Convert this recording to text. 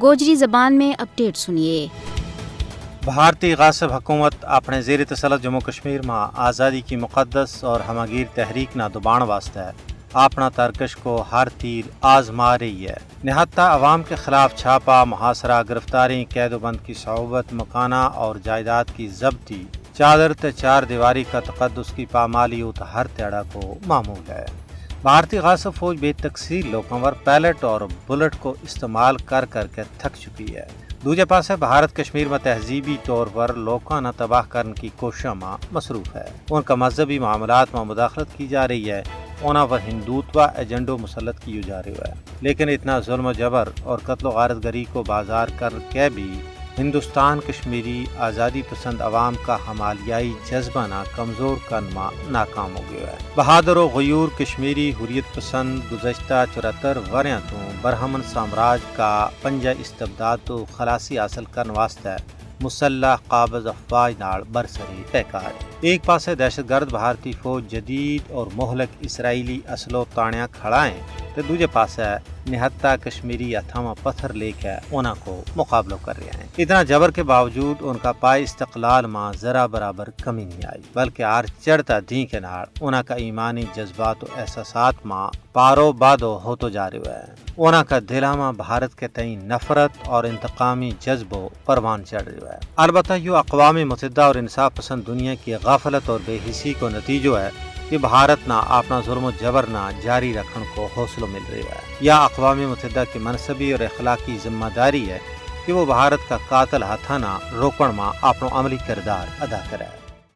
گوجری زبان میں اپڈیٹ سنیے۔ بھارتی غاصب حکومت اپنے زیر تسلط جموں کشمیر میں آزادی کی مقدس اور ہمگیر تحریک نہ دبان واسطے اپنا ترکش کو ہر تیر آزما رہی ہے۔ نہتا عوام کے خلاف چھاپا، محاصرہ، گرفتاری، قید و بند کی صعوبت، مکانہ اور جائیداد کی ضبطی، چادر تے چار دیواری کا تقدس کی پامالیت ہر تیڑا کو معمول ہے۔ بھارتی غاصب فوج بے تقصیر لوگوں پر پیلٹ اور بلٹ کو استعمال کر کے تھک چکی ہے۔ دوجے پاسے بھارت کشمیر میں تہذیبی طور پر لوگوں نہ تباہ کرنے کی کوششوں میں مصروف ہے۔ ان کا مذہبی معاملات میں مداخلت کی جا رہی ہے، انہاں پر ہندوتوا ایجنڈو مسلط کی جا رہی ہے۔ لیکن اتنا ظلم و جبر اور قتل و غارت گری کو بازار کر کے بھی ہندوستان کشمیری آزادی پسند عوام کا ہمالیائی جذبہ نہ کمزور کرنا ناکام ہو گیا ہے۔ بہادر و غیور کشمیری حریت پسند گزشتہ 74 وریاں تو برہمن سامراج کا پنجہ استبداد تو خلاصی حاصل کرنے واسطے مسلح قابض افواج نال برسری پیکار۔ ایک پاسے دہشت گرد بھارتی فوج جدید اور مہلک اسرائیلی اسلو تانیاں کھڑائیں تو دوجے پاسے نہتا کشمیری ہتھاں پتھر لے کے انہاں کو مقابلہ کر رہے ہیں۔ اتنا جبر کے باوجود ان کا پائے استقلال ماں ذرا برابر کمی نہیں آئی، بلکہ ہر چڑھتا دین کے نال انہاں کا ایمانی جذبات و احساسات ماں پارو بادو ہوتو جا رہے ہیں۔ انہاں کا دلہ ماں بھارت کے تئیں نفرت اور انتقامی جذبو پروان چڑھ رہا ہے۔ البتہ یہ اقوام متحدہ اور انصاف پسند دنیا کی غفلت اور بے حسی کو نتیجہ ہے کہ بھارت نہ اپنا ظلم و جبر نہ جاری رکھن کو حوصلہ مل رہا ہے۔ یا اقوام متحدہ کی منصبی اور اخلاقی ذمہ داری ہے کہ وہ بھارت کا قاتل ہتھا نہ روکن میں اپنا عملی کردار ادا کرے۔